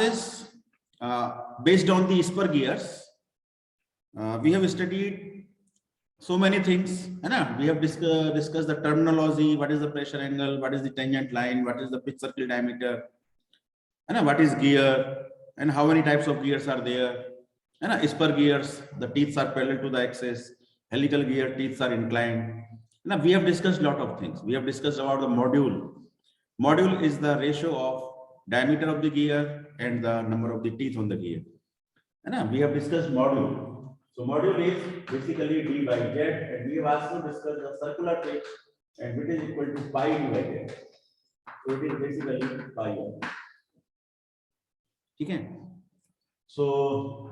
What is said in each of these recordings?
is based on the spur gears. We have studied so many things. We have discussed the terminology, what is the pressure angle, what is the tangent line, what is the pitch circle diameter, what is gear, and how many types of gears are there. Spur gears, the teeth are parallel to the axis. Helical gear, teeth are inclined. We have discussed a lot of things. We have discussed about the module. Module is the ratio of diameter of the gear and the number of the teeth on the gear. We have discussed module. So module is basically d by z, and we have also discussed the circular pitch, and which is equal to pi divided. So it is basically pi. Okay. So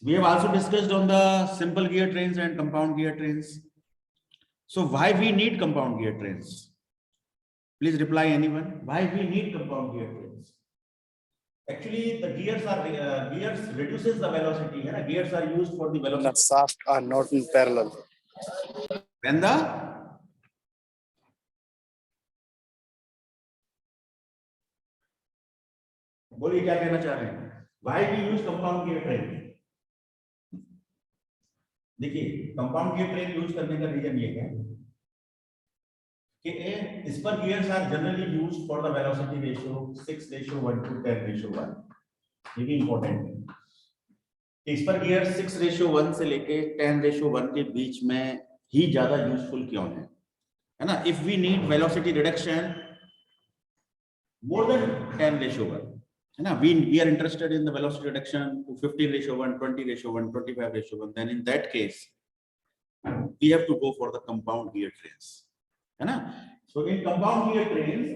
we have also discussed on the simple gear trains and compound gear trains. So why we need compound gear trains? Please reply anyone. Why we need compound gear trains? Actually, the gears reduces the velocity. Gears are used for the velocity. The shafts are not in parallel. When the बोलिए क्या कहना चाह रहे हैं? Why we use compound gear train? देखिए, compound gear train use करने का reason ये है कि spur gears are generally used for the velocity ratio 6:1 to 10:1. ये भी important है। स्पर गियर 6:1 से लेके 10:1 के बीच में ही ज्यादा यूजफुल क्यों है ना? If we need velocity reduction more than 10:1, है ना, we are interested in the velocity reduction to 15:1, 20:1, 25:1, then in that case we have to go for the compound gear trains, है ना? So in compound gear trains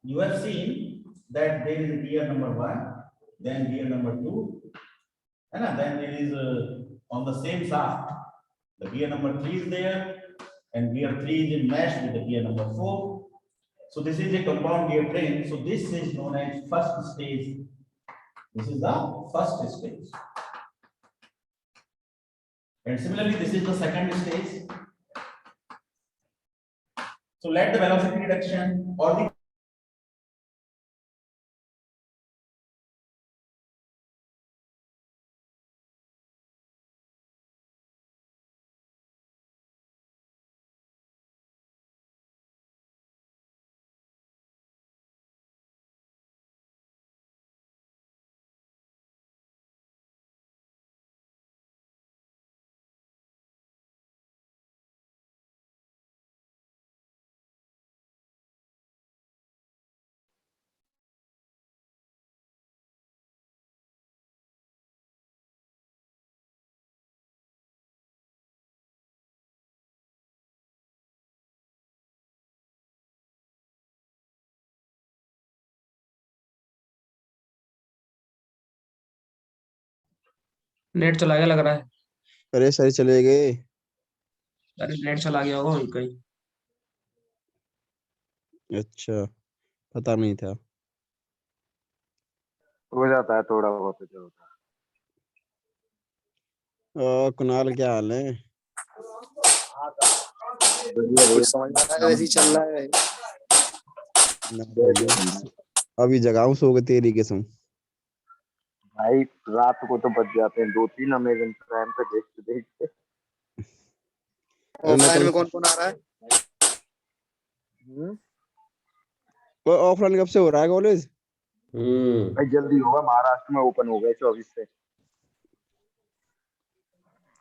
you have seen that there is gear number 1, then gear number 2, and then there is on the same shaft the gear number 3 is there, and gear 3 is in mesh with the gear number 4. So this is a compound gear train. So this is known as first stage. This is the first stage, and similarly this is the second stage. So let the velocity reduction or the net चला गया लग रहा है। अरे sir चले गए। अरे net चला गया होगा कहीं। अच्छा, पता नहीं था। हो जाता है थोड़ा बहुत जो होता है। कुणाल क्या हाल है? कुछ समझ में आ रहा है, ऐसे ही चल रहा है। अभी जगाऊं सो के तेरी कसम। भाई रात को तो बच जाते हैं 2-3 अमेज़न प्राइम पे देखते। ऑफलाइन में कौन-कौन आ रहा है? ऑफलाइन कब से हो रहा है कॉलेज? भाई जल्दी होगा, महाराष्ट्र में ओपन हो गए 24 से।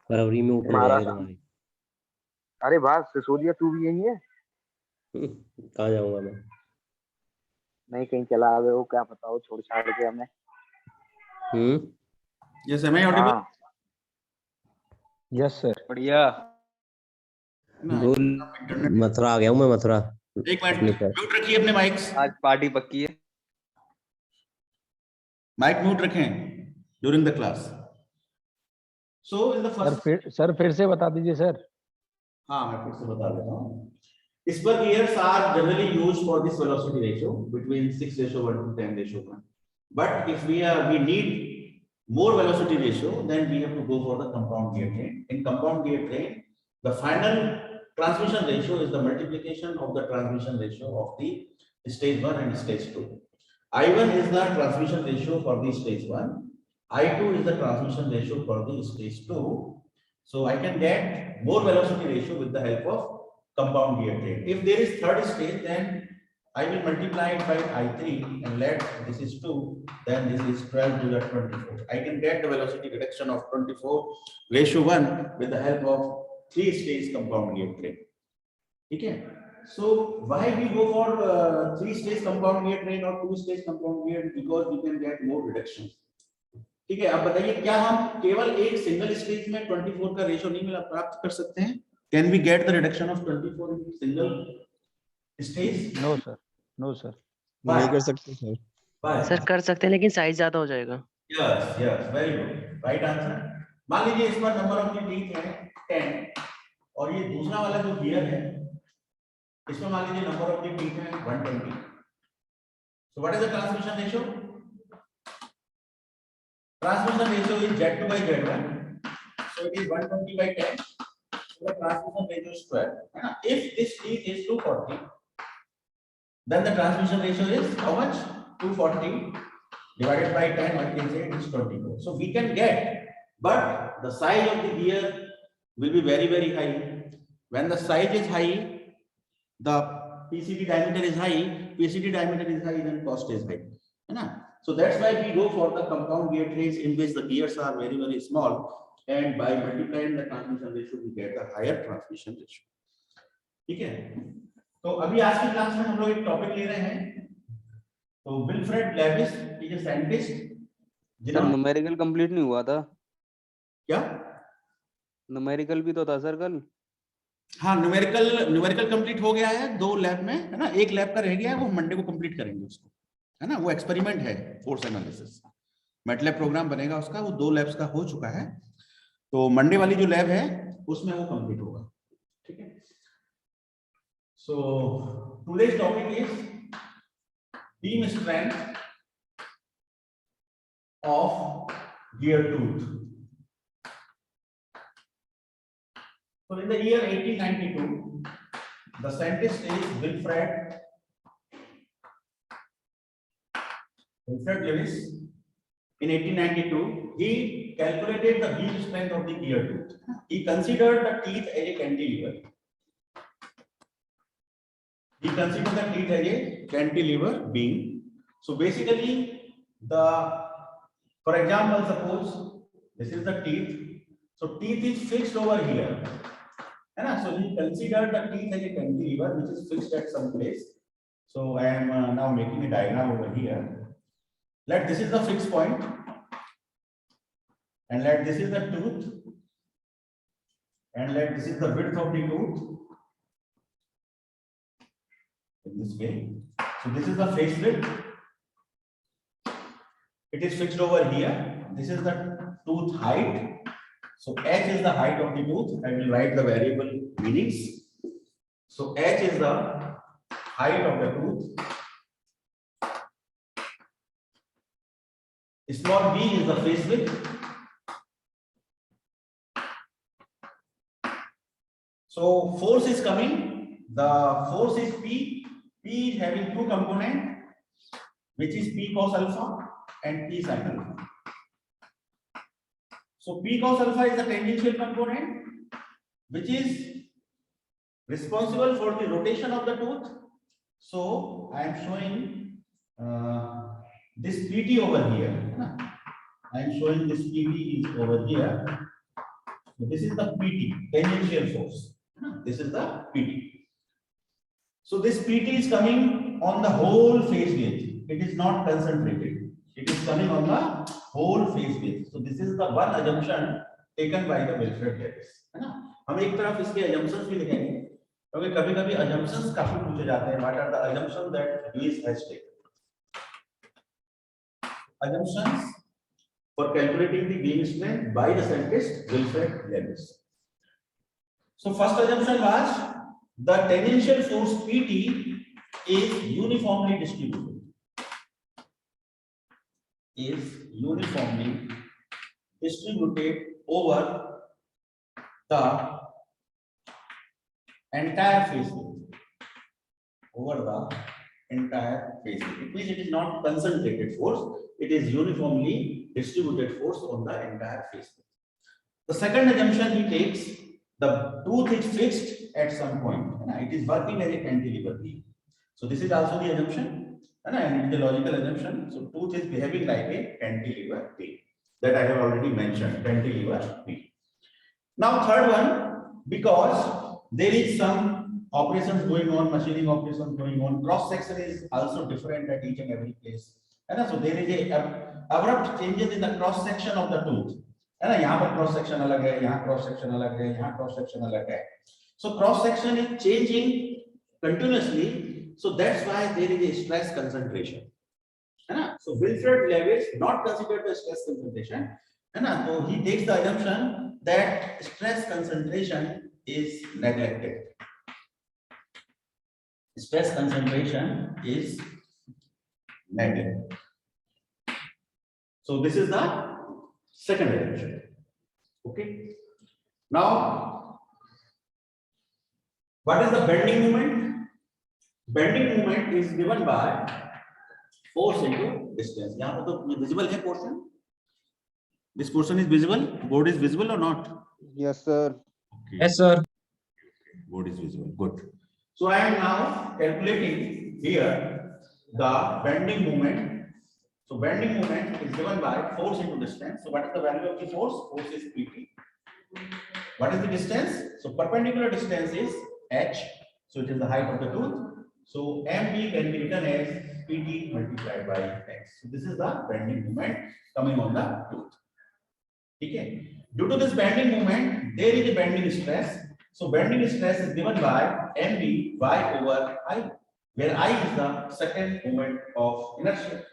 फरवरी में ओपन हो जाएगा तुम्हारी। अरे भाई सिसोदिया तू भी यही है? कहाँ जाऊंगा मैं? नहीं कहीं चला गए हो, क्या पता हो, छोड़ छाड़ के हमें। Yes, am I audible? Yes sir. बढ़िया। बोल। मथुरा आ गया हूँ मैं, मथुरा। एक मिनट म्यूट रखिए अपने माइक्स। आज पार्टी पक्की है। माइक म्यूट रखें during the class. So in the first sir फिर से बता दीजिए सर। हाँ मैं फिर से बता देता हूँ। Spur gears are generally used for this velocity ratio between 6:1 to 10:1. But if we need more velocity ratio, then we have to go for the compound gear train. In compound gear train, the final transmission ratio is the multiplication of the transmission ratio of the stage 1 and stage 2. I1 is the transmission ratio for the stage 1. I2 is the transmission ratio for the stage 2. So I can get more velocity ratio with the help of compound gear train. If there is third stage, then I will multiply it by I3 and let this is 2, then this is 12 to the 24. I can get the velocity reduction of 24:1 with the help of 3-stage compound gear train. Okay. So why we go for 3-stage compound gear train or 2-stage compound gear? Because we can get more reduction. ठीक है, अब बताइए क्या हम केवल एक single stage में 24 का रेशियो नहीं मिला प्राप्त कर सकते हैं? Can we get the reduction of 24 in single stage? No sir, no sir. नहीं कर सकते सर। Why? सर कर सकते हैं लेकिन साइज ज्यादा हो जाएगा। Yes, yes, very good. Right answer. मान लीजिए इस पर नंबर ऑफ द टीथ है 10 और ये दूसरा वाला जो गियर है इसमें मान लीजिए नंबर ऑफ द टीथ है 120. So what is the transmission ratio? Transmission ratio is Z2 by Z1. So it is 120 by 10. So the transmission ratio is 12. If this teeth is 240, then the transmission ratio is how much? 240 divided by 10, I can say it is 24. So we can get, but the size of the gear will be very, very high. When the size is high, the PCD diameter is high, PCD diameter is high, then cost is high. So that's why we go for the compound gear trains in which the gears are very, very small, and by multiplying the transmission ratio, we get a higher transmission ratio. ठीक है? तो अभी आज की class में हम लोग एक टॉपिक ले रहे हैं। तो Wilfred Lewis is a scientist sir numerical complete नहीं हुआ था क्या? न्यूमेरिकल भी तो था सर कल। हाँ, न्यूमेरिकल कंप्लीट हो गया है 2 लैब में, है ना। एक लैब का रह गया है, वो मंडे को कंप्लीट करेंगे उसको, है ना। वो एक्सपेरिमेंट है फोर्स एनालिसिस, मैटलैब प्रोग्राम बनेगा उसका, वो 2 लैब्स का हो चुका है। तो मंडे वाली जो लैब है उसमें वो कंप्लीट होगा, ठीक है। So today's topic is beam strength of gear tooth. So in the year 1892, the scientist is Wilfred Lewis. In 1892, he calculated the beam strength of the gear tooth. He considered the teeth as a cantilever. Beam. So basically, for example, suppose this is the teeth. So teeth is fixed over here. So he considered the teeth as a cantilever which is fixed at some place. So I am now making a diagram over here. Let this is the fixed point, and let this is the tooth, and let this is the width of the tooth. In this way, so this is the face width. It is fixed over here. This is the tooth height. So h is the height of the tooth. I will write the variable meanings. So h is the height of the tooth. Small b is the face width. So force is coming. The force is P. P is having 2 components, which is P cos alpha and P sin alpha. So P cos alpha is the tangential component, which is responsible for the rotation of the tooth. So I am showing this PT over here. I am showing this PT is over here. So this is the PT, tangential force. This is the PT. So this PT is coming on the whole phase gauge. It is not concentrated. It is coming on the whole phase gauge. So this is the one assumption taken by the Wilfred Lewis, है ना। हम एक तरफ इसके assumptions भी लिखेंगे, क्योंकि कभी-कभी assumptions काफी पूछे जाते हैं। What are the assumptions that Lewis has taken? Assumptions for calculating the beam strength by the scientist Wilfred Lewis. So first assumption was the tangential force PT is uniformly distributed. Over the entire face width. Over the entire face width. It means it is not concentrated force, it is uniformly distributed force on the entire face width. The second assumption he takes, the tooth is fixed at some point, it is working as a cantilever beam. So this is also the assumption, and it is a logical assumption. So tooth is behaving like a cantilever beam, that I have already mentioned, cantilever beam. Now third one, because there is some operations going on, machining operations going on, cross section is also different at each and every place, and so there is a abrupt changes in the cross section of the tooth, है ना, यहाँ पर cross section अलग है, यहाँ cross section अलग है, यहाँ क्रॉस सेक्शन अलग है. So cross section is changing continuously, so that's why there is a stress concentration, है ना. So Wilfred Lewis not considered the stress concentration, है ना. So he takes the assumption that stress concentration is neglected. Stress concentration is neglected. So this is the second assumption. Okay. Now, what is the bending moment? Bending moment is given by force into distance. यहाँ पर तो visible है portion. This portion is visible. Board is visible or not? Yes, sir. Okay. Yes, sir. Board is visible. Good. So I am now calculating here the bending moment. So bending moment is given by force into distance. So what is the value of the force? Force is Pt. What is the distance? So perpendicular distance is h. So it is the height of the tooth. So mp can be written as Pt multiplied by x. So this is the bending moment coming on the tooth. Okay. Due to this bending moment, there is a bending stress. So bending stress is given by mb y over I, where I is the second moment of inertia.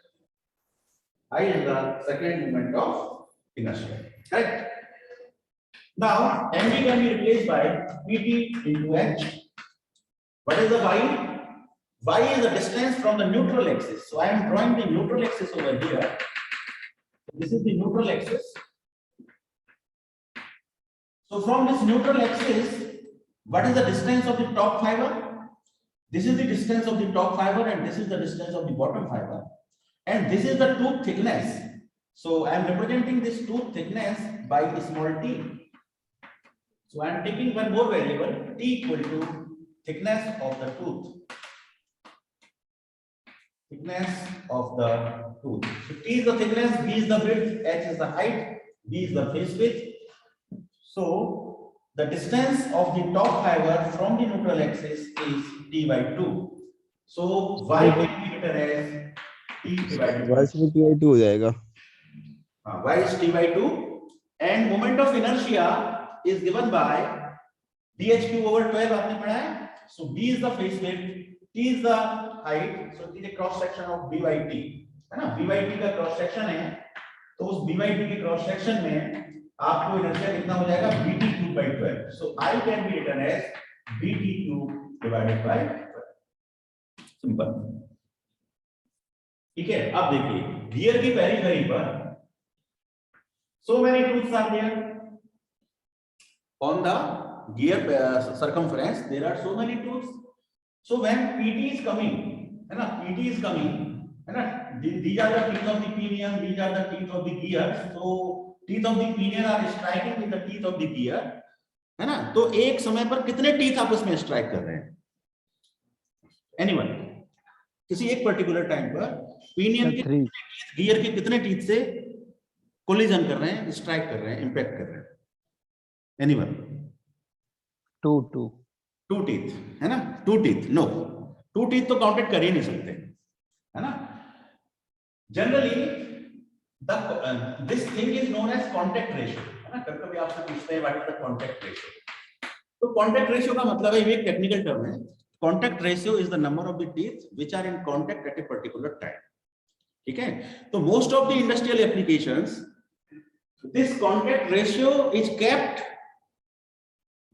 I is the second moment of inertia. Correct? Now mb can be replaced by Pt into h. What is the y? Y is the distance from the neutral axis. So I am drawing the neutral axis over here. This is the neutral axis. So from this neutral axis, what is the distance of the top fiber? This is the distance of the top fiber, and this is the distance of the bottom fiber. And this is the tooth thickness. So I am representing this tooth thickness by small t. So I am taking one more variable, t equal to thickness of the tooth. Thickness of the tooth. So t is the thickness, b is the width, h is the height, b is the face width. So the distance of the top fiber from the neutral axis is t by 2. So y can be written as t divided by वैसे भी T/2 हो जाएगा. y is t by 2, and moment of inertia is given by dh cube over 12. आपने पढ़ा है. So b is the face width, t is the height, so it is a cross section of b by t, है ना. b by t का cross section है, तो उस b by t के क्रॉस सेक्शन में आपको इनर्शिया कितना हो जाएगा? bt cube by 12. So I can be written as bt cube divided by 12. Simple. ठीक है. अब देखिए गियर की पेरिफेरी पर so many tooths are there on the gear circumference. There are so many tooths. So when pt is coming, है ना, pt is coming, है ना, these are the teeth of the pinion, these are the teeth of the gear. So teeth of the pinion are striking with the teeth of the gear, है ना. तो एक समय पर कितने टीथ आपस में स्ट्राइक कर रहे हैं? Anyone? किसी एक पर्टिकुलर टाइम पर पिनियन के गियर के कितने टीथ से कोलिजन कर रहे हैं, स्ट्राइक कर रहे हैं, इंपैक्ट कर रहे हैं? Anyone? 2 टीथ, है ना. 2 टीथ. नो, 2 टीथ तो काउंटेड कर ही नहीं सकते, है ना. Generally this thing is known as contact ratio, है ना. कभी आपसे पूछते हैं what is the contact ratio. तो कांटेक्ट रेशियो का मतलब है, ये एक टेक्निकल टर्म है. Contact ratio is the number of the teeth which are in contact at a particular time. ठीक है. तो most of the industrial applications this contact ratio is kept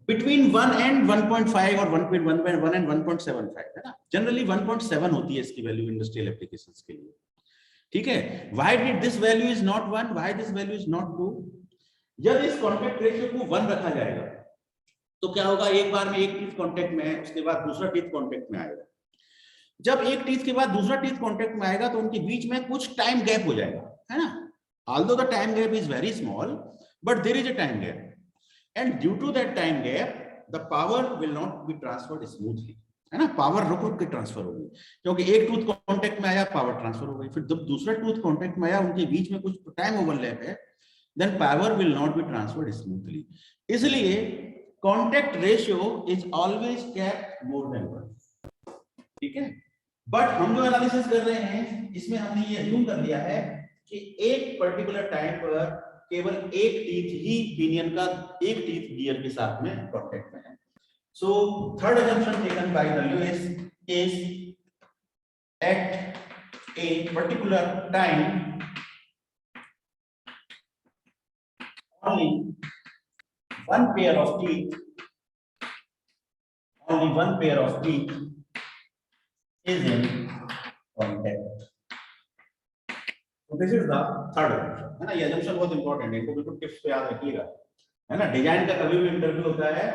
between 1 and 1.5 or 1.1 and 1.75, है ना. Generally 1.7 होती है इसकी value industrial applications के लिए. ठीक है. Why did this value is not 1? Why this value is not 2? यदि इस कांटेक्ट रेशियो को 1 रखा जाएगा तो क्या होगा? एक बार में एक टीथ कांटेक्ट में है, उसके बाद दूसरा टीथ कांटेक्ट में आएगा. जब एक टीथ के बाद दूसरा टीथ कांटेक्ट में आएगा तो उनके बीच में कुछ टाइम गैप हो जाएगा, है ना। although the time gap is very small, but there is a time gap, and due to that time gap the power will not be transferred smoothly, है ना। पावर रुक रुक के ट्रांसफर होगी, क्योंकि एक टूथ कांटेक्ट में आया पावर ट्रांसफर हो गई, फिर जब दूसरा टूथ कांटेक्ट में आया उनके बीच में कुछ टाइम ओवरलैप है, then power will not be transferred smoothly. इसलिए contact ratio is always kept more than 1, ठीक है। बट हम जो एनालिसिस कर रहे हैं इसमें हमने ये अज्यूम कर लिया है कि एक पर्टिकुलर टाइम पर केवल एक टीथ ही पिनियन का एक टीथ गियर के साथ में कांटेक्ट में है। So third assumption taken by the Lewis is at a particular time only one pair of teeth is in contact. So this is the third assumption, है ना। ये assumption बहुत इंपॉर्टेंट है, इनको बिल्कुल टिप्स पे याद रखिएगा, है ना। डिजाइन का कभी भी इंटरव्यू होता है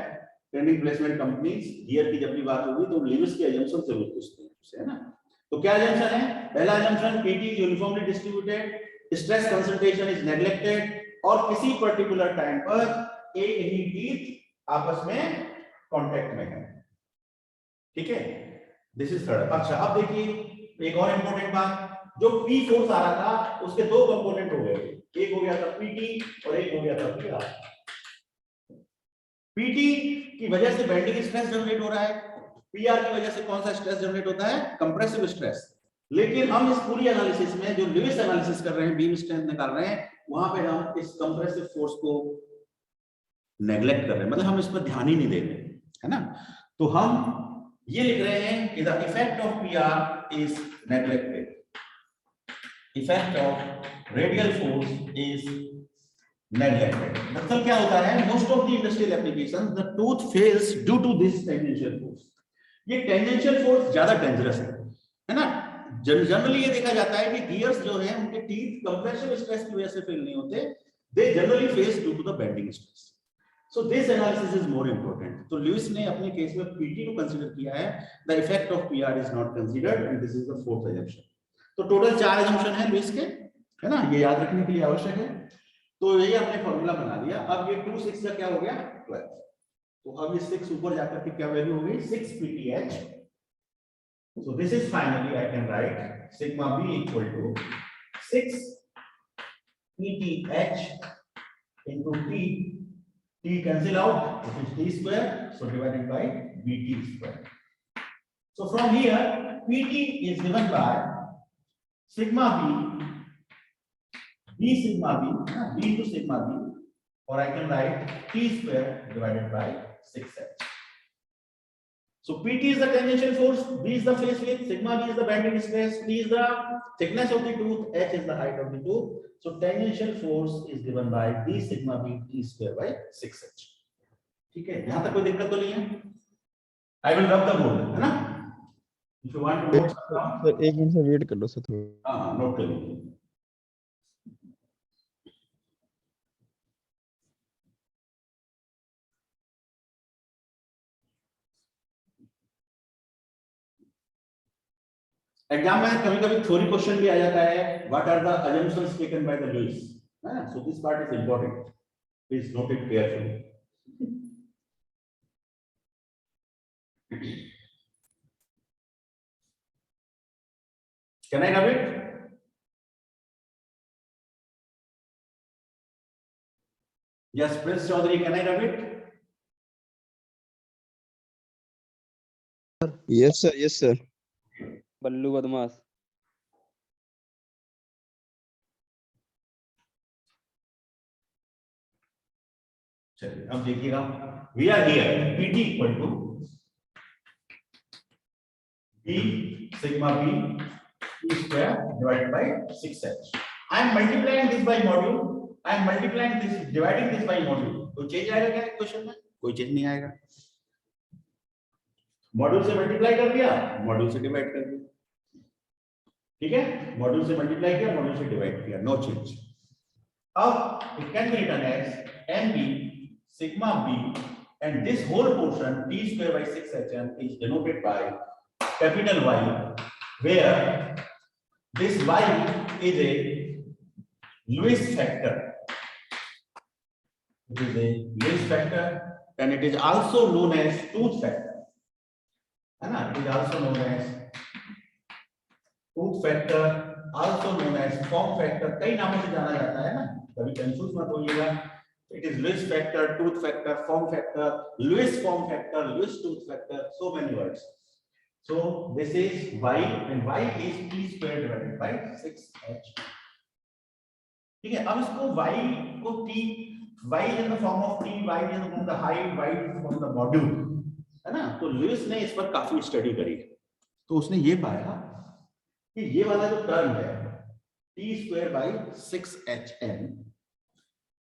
ट्रेनिंग प्लेसमेंट कंपनीज, गियर की जब भी बात होगी तो लिविस के assumption जरूर पूछते हैं उससे, है ना। तो क्या assumption है? पहला assumption PT is uniformly distributed, stress concentration is neglected, और किसी पर्टिकुलर टाइम पर एक ही टीथ आपस में कांटेक्ट में है, ठीक है। This is third. अच्छा अब देखिए एक और इंपॉर्टेंट बात, जो P फोर्स आ रहा था उसके दो कंपोनेंट हो गए, एक हो गया था PT और एक हो गया था PR। PT की वजह से बेंडिंग स्ट्रेस जनरेट हो रहा है, PR की वजह से कौन सा स्ट्रेस जनरेट होता है? Compressive stress. लेकिन हम इस पूरी एनालिसिस में जो लिविस एनालिसिस कर रहे हैं, बीम स्ट्रेंथ निकाल रहे हैं, वहां पे हम इस कंप्रेसिव फोर्स को नेग्लेक्ट कर रहे हैं, मतलब हम इस पर ध्यान ही नहीं दे रहे, है ना। तो हम ये लिख रहे हैं कि the effect of PR is neglected, effect of radial force is neglected. मतलब क्या होता है, most of the industrial applications the tooth fails due to this tangential force. ये टेंजेंशियल फोर्स ज्यादा डेंजरस है ना। जनरली ये देखा जाता है कि गियर्स जो है उनके टीथ कंप्रेसिव स्ट्रेस की वजह से फेल नहीं होते, they generally fails due to the bending stress. So this analysis is more important. तो लुइस ने अपने केस में PT को कंसीडर किया है, the effect of PR is not considered, and this is the fourth assumption. तो total 4 assumption है Louis के, है ना, ये याद रखने के लिए आवश्यक है। तो ये आपने फॉर्मूला बना लिया। अब ये 2 6 का क्या हो गया 12, तो अब ये 6 ऊपर जाकर के क्या वैल्यू हो गई 6 PTH। So this is finally I can write sigma B equal to 6 PTH into T. T cancel out, it is T square, so divided by BT square. So from here, PT is given by sigma B sigma B, B into sigma B, or I can write T square divided by 6H. So PT is the tangential force, B is the phase width, sigma B is the bending stress, T is the thickness of the tooth, H is the height of the tooth. So tangential force is given by B sigma B T square by 6H. ठीक है, यहां तक कोई दिक्कत तो नहीं है? I will rub the board, है ना? If you want to note down, sir एक मिनट से वेट कर लो सर थोड़ा। हाँ नोट कर लीजिए। एग्जाम में कभी-कभी थ्योरी क्वेश्चन भी आ जाता है, what are the assumptions taken by the Lewis, है ना। So this part is important, please note it carefully. Can I rub it? Yes, Prince Chaudhary, can I rub it? Yes sir, yes sir. Ballu बदमाश। चलिए अब देखिएगा, we are here PT equal to B sigma B T square divided by 6H. I am multiplying this by module, I am multiplying this, dividing this by module. कोई change आएगा क्या question में? कोई change नहीं आएगा। Module से multiply कर दिया, मॉड्यूल से डिवाइड कर दिया, ठीक है। मॉड्यूल से मल्टीप्लाई किया, मॉड्यूल से डिवाइड किया, नो चेंज। अब it can be written as MB sigma B, and this whole portion T square by 6HM is denoted by capital Y, where this Y is a Lewis factor. It is a Lewis factor and it is also known as tooth factor. है ना? It is also known as tooth factor, also known as form factor. कई नामों से जाना जाता है ना, कभी कंफ्यूज मत होइएगा. It is Lewis factor, tooth factor, form factor, Lewis form factor, Lewis tooth factor, so many words. So this is Y and Y is T square divided by 6H. ठीक है, अब इसको Y को T, Y in the form of T, Y in the form of the height, Y in the form of the module, है ना? तो Lewis ने इस पर काफी स्टडी करी, तो उसने ये पाया कि ये वाला जो टर्म है T square by 6HN,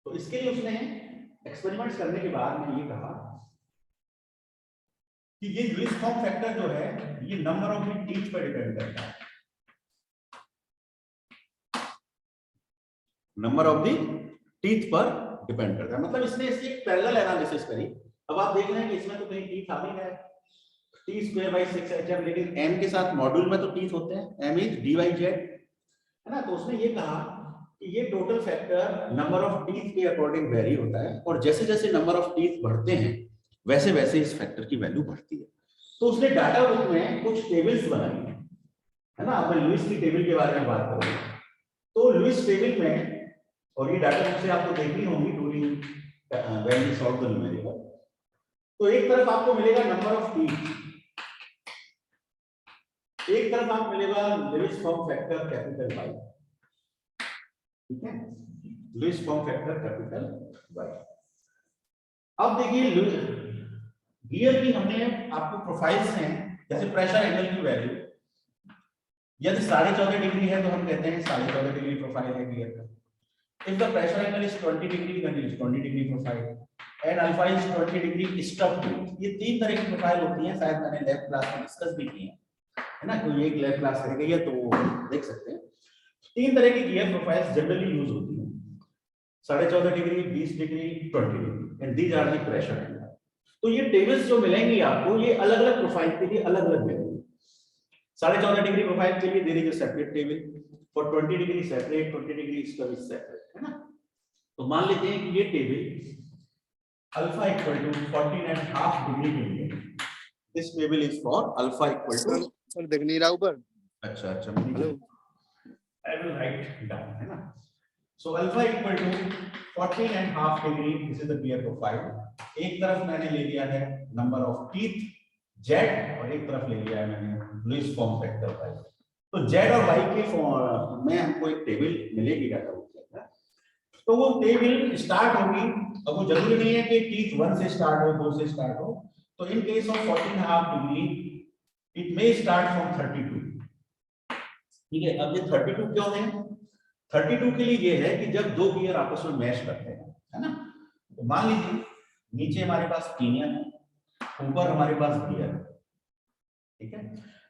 तो इसके लिए उसने एक्सपेरिमेंट्स करने के बाद में ये कहा कि ये लुइस फॉर्म फैक्टर जो है ये नंबर ऑफ द टीथ पर डिपेंड करता है, नंबर ऑफ द टीथ पर डिपेंड करता है. मतलब इसने इसकी एक पैरेलल एनालिसिस करी. अब आप देख रहे हैं कि इसमें तो कहीं टीथ आ भी है T square by 6HM, लेकिन M के साथ मॉड्यूल में तो टीथ होते हैं, M is DYZ, है ना? तो उसने ये कहा कि ये total factor number of teeth के अकॉर्डिंग वेरी होता है और जैसे जैसे नंबर ऑफ टीथ बढ़ते हैं वैसे वैसे इस फैक्टर की वैल्यू बढ़ती है. तो उसने डाटा बुक में कुछ टेबल्स बनाई है ना. अब मैं लुइस की टेबल के बारे में बात करूं तो लुइस टेबल में, और ये डाटा बुक से आपको देखनी होगी during when you solve the numerical, तो एक तरफ आपको मिलेगा नंबर ऑफ टीथ, एक तरफ आपको मिलेगा Lewis form factor capital Y. ठीक है, Lewis form factor capital Y. अब देखिए गियर की हमने आपको प्रोफाइल्स हैं, जैसे प्रेशर एंगल की वैल्यू यदि 14.5 डिग्री है तो हम कहते हैं 14.5 डिग्री प्रोफाइल है गियर का. If the pressure angle is 20 degree then it is 20 degree profile and alpha is 20 degree stub tooth. ये तीन तरह की प्रोफाइल होती हैं, शायद मैंने लैब क्लास में डिस्कस भी की है ना. कोई एक लैब क्लास रह गई है तो देख सकते हैं. तीन तरह की गियर प्रोफाइल्स जनरली यूज होती हैं, 14.5 degree, 20 degree, 20 degree, and these are the pressure angle. तो ये टेबल्स जो मिलेंगी आपको ये अलग अलग प्रोफाइल के लिए अलग अलग मिलेंगी. 14.5 डिग्री प्रोफाइल के लिए there is a separate table, for 20 degree separate, 20 degree इसका भी सेपरेट, है ना. तो मान लेते हैं कि ये table alpha equal to 14.5 degree के लिए, this table is for alpha equal to, sir देख नहीं रहा ऊपर. अच्छा hello, I will write down, है ना. So alpha equal to 14.5 degree. This is the gear profile. एक तरफ मैंने ले लिया है number of teeth Z और एक तरफ ले लिया है मैंने Lewis form factor Y. तो Z और Y के में हमको एक टेबल मिलेगी डाटा बुक से, तो वो टेबल स्टार्ट होगी. अब वो जरूरी नहीं है कि teeth 1 से स्टार्ट हो, 2 से स्टार्ट हो. तो इन case of 14.5 degree it may start from 32. ठीक है, अब ये 32 क्यों है? 32 के लिए ये है कि जब दो गियर आपस में मैश करते हैं, है ना. तो मान लीजिए नीचे हमारे पास पिनियन है, ऊपर हमारे पास गियर है. ठीक है,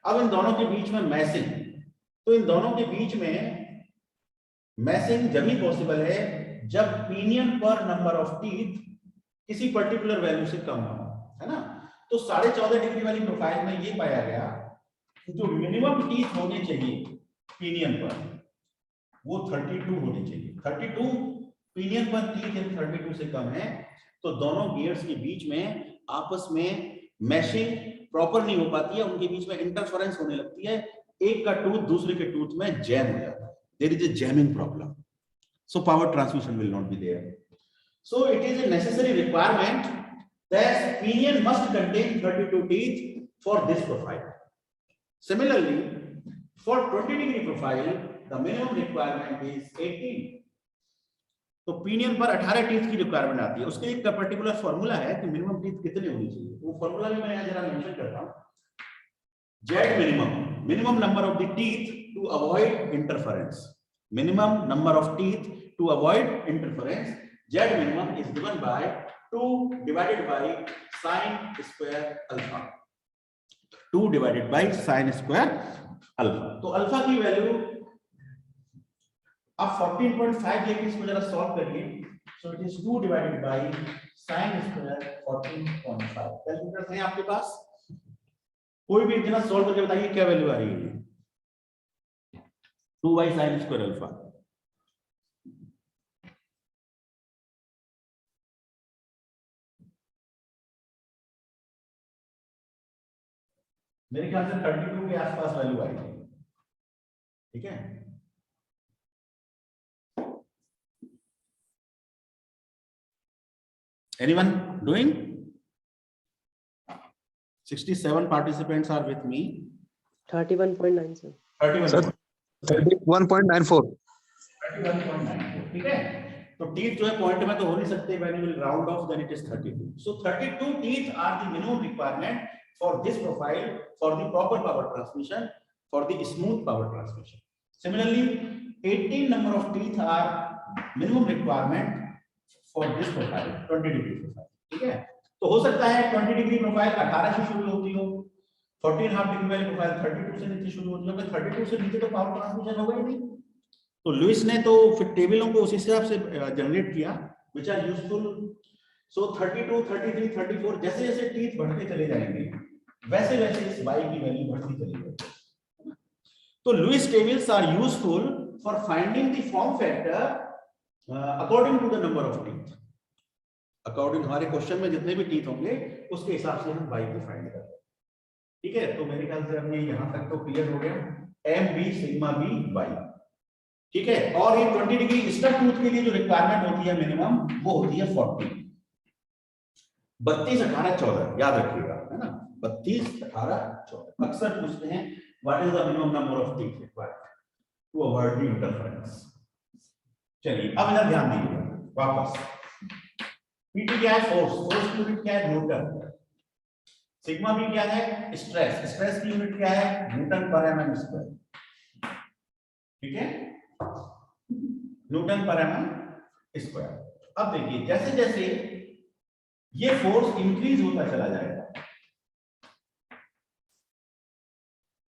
अब इन दोनों के बीच में मैशिंग, तो इन दोनों के बीच में मैशिंग जब ही पॉसिबल है जब पिनियन पर नंबर ऑफ टीथ किसी पर्टिकुलर वैल्यू से कम हो, है ना. तो 14.5 डिग्री वाली प्रोफाइल में ये पाया गया कि जो मिनिमम टीथ होने चाहिए पिनियन पर वो 32 होने चाहिए. 32 पिनियन पर टीथ यदि 32 से कम है तो दोनों गियर्स के बीच में आपस में मैशिंग प्रॉपर नहीं हो पाती है, उनके बीच में इंटरफेरेंस होने लगती है, एक का टूथ दूसरे के टूथ में जैम हो जाता है. There is a jamming problem, so power transmission will not be there. So it is a necessary requirement that pinion must contain 32 teeth for this profile. Similarly, for 20 degree profile, the minimum requirement is 18. तो pinion पर 18 teeth की requirement आती है. उसके एक particular formula है कि minimum teeth कितने होनी चाहिए. वो फॉर्मूला भी मैं यहाँ जरा मेंशन करता हूँ. Z minimum number of the teeth to avoid interference. Minimum number of teeth to avoid interference. Z minimum is given by 2 divided by sin square alpha. 2 divided by sin square alpha. तो alpha की value आप 14.5 लेके इसको जरा solve करिए. सो it is 2 divided by sin square 14.5. Calculator है आपके पास? कोई भी इतना सॉल्व करके बताइए क्या वैल्यू आ रही है? 2 sin square अल्फा। मेरे ख्याल से 32 के आसपास वैल्यू आएगी। ठीक है, anyone doing? 67 participants are with me. 31.9 sir. 31. 1.94. 31.94, ठीक है। तो टीथ जो है पॉइंट में तो हो नहीं सकते, when you will round off then it is 32. So 32 teeth are the minimum requirement for this profile for the proper power transmission, for the smooth power transmission. Similarly, 18 number of teeth are minimum requirement for this profile, 20 degree profile. ठीक है, तो हो सकता है 20 degree profile 18 से शुरू होती हो, 14.5 डिग्री वाली प्रोफाइल 32 से नीचे शुरू होती है, 32 से नीचे तो पावर ट्रांसमिशन होगा ही नहीं। तो लुइस ने तो फिर टेबलों को उस हिसाब से जनरेट किया which are useful. So 32, 33, 34 जैसे जैसे टीथ बढ़ते चले जाएंगे वैसे वैसे इस y की वैल्यू बढ़ती चली जाएगी। तो Lewis tables are useful for finding the form factor according to the number of teeth. According हमारे क्वेश्चन में जितने भी टीथ होंगे उसके हिसाब से हम y को फाइंड करते हैं। ठीक है, तो मेरे ख्याल से हमने यहां तक तो क्लियर हो गया, m b sigma b y। ठीक है, और ये 20 डिग्री स्टक टूथ के लिए जो रिक्वायरमेंट होती है मिनिमम वो होती है 40। 32, 18, 14 याद रखिएगा, है ना, 32, 18, 14। अक्सर पूछते हैं what is the minimum number of teeth required to avoid the interference. चलिए अब इधर ध्यान दीजिएगा वापस। पीटी क्या है? फोर्स। फोर्स की यूनिट क्या है? न्यूटन। सिग्मा भी क्या है? स्ट्रेस। स्ट्रेस की यूनिट क्या है? Newton per MM square. ठीक है, न्यूटन पर एमएम स्क्वायर। अब देखिए जैसे जैसे ये फोर्स इंक्रीज होता चला जाएगा,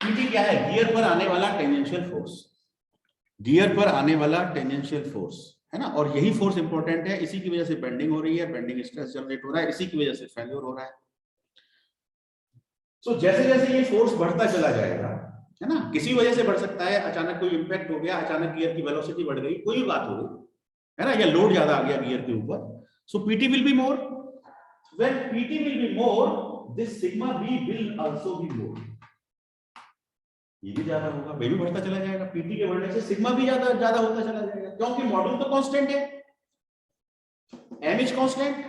पीटी क्या है? गियर पर आने वाला टेंजेंशियल फोर्स। गियर पर आने वाला टेंजेंशियल फोर्स, है ना, और यही फोर्स इंपॉर्टेंट है, इसी की वजह से बेंडिंग हो रही है, बेंडिंग स्ट्रेस जनरेट हो रहा है, इसी की वजह से फेल्योर हो रहा है। तो जैसे जैसे ये फोर्स बढ़ता चला जाएगा, है ना, किसी वजह से बढ़ सकता है, अचानक कोई इंपैक्ट हो गया, अचानक गियर की वेलोसिटी बढ़ गई, कोई भी बात हो गई, है ना, या लोड ज्यादा आ गया गियर के ऊपर, so PT will be more. When PT will be more, this sigma B will also be more. ये भी ज्यादा होगा, वे भी बढ़ता चला जाएगा, पीटी के बढ़ने से सिग्मा भी ज्यादा ज्यादा होता चला जाएगा, क्योंकि मॉड्यूल तो कांस्टेंट है, m is constant,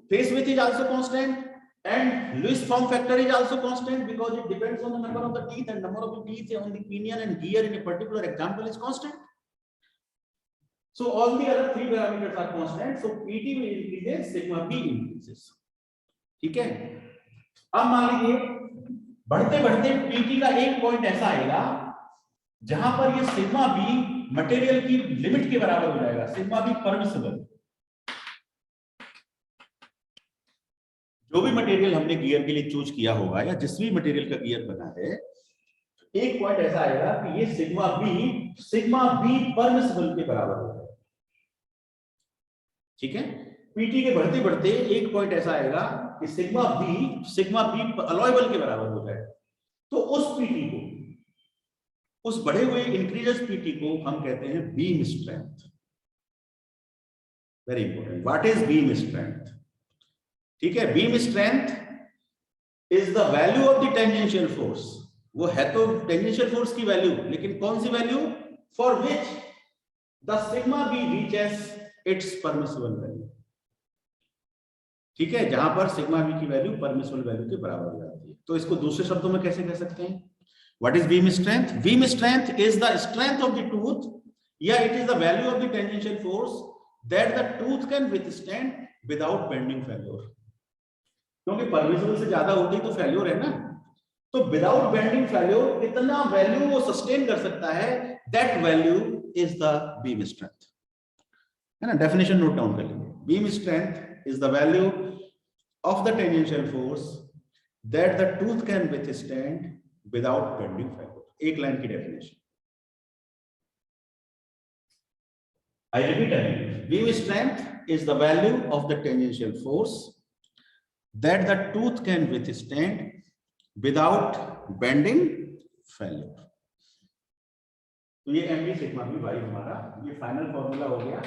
phase width is also constant, and Lewis form factor is also constant because it depends on the number of the teeth, and number of the teeth on the pinion and gear in a particular example is constant. So all the other three parameters are constant, so pt will increase, sigma b increases. ठीक है, अब मान लीजिए बढ़ते बढ़ते pt का एक point ऐसा आएगा जहां पर ये सिग्मा b मटेरियल की लिमिट के बराबर हो जाएगा, सिग्मा b परमिसिबल। जो भी मटेरियल हमने गियर के लिए चूज किया होगा या जिस भी मटेरियल का गियर बना है, एक पॉइंट ऐसा आएगा कि ये सिग्मा बी परमिसिबल के बराबर हो जाएगा। ठीक है, पीटी के बढ़ते बढ़ते एक पॉइंट ऐसा आएगा कि सिग्मा बी अलॉयबल के बराबर हो जाएगा। तो उस पीटी को, उस बढ़े हुए इंक्रीजेस पीटी को हम कहते हैं beam strength. Very important, what is beam strength? ठीक है, beam strength is the value of the tangential force. वो है तो टेंजेंशियल फोर्स की वैल्यू, लेकिन कौन सी value? For which the sigma B reaches its permissible value. ठीक है, जहां पर सिग्मा बी की वैल्यू परमिसिबल वैल्यू के बराबर हो जाती है। तो इसको दूसरे शब्दों में कैसे कह सकते हैं? What is beam strength? Beam strength is the strength of the tooth, या it is the value of the tangential force that the tooth can withstand without bending failure. क्योंकि परमिसिबल से ज्यादा होती तो फेल्योर है ना, तो विदाउट बेंडिंग फेल्योर इतना वैल्यू वो सस्टेन कर सकता है, that value is the beam strength, है ना। डेफिनेशन नोट डाउन कर लीजिए, beam strength is the value of the tangential force that the tooth can withstand without bending failure. एक लाइन की definition I repeat again, beam strength is the value of the tangential force that the tooth can withstand without bending failure. तो ये M B sigma B Y हमारा ये final formula हो गया।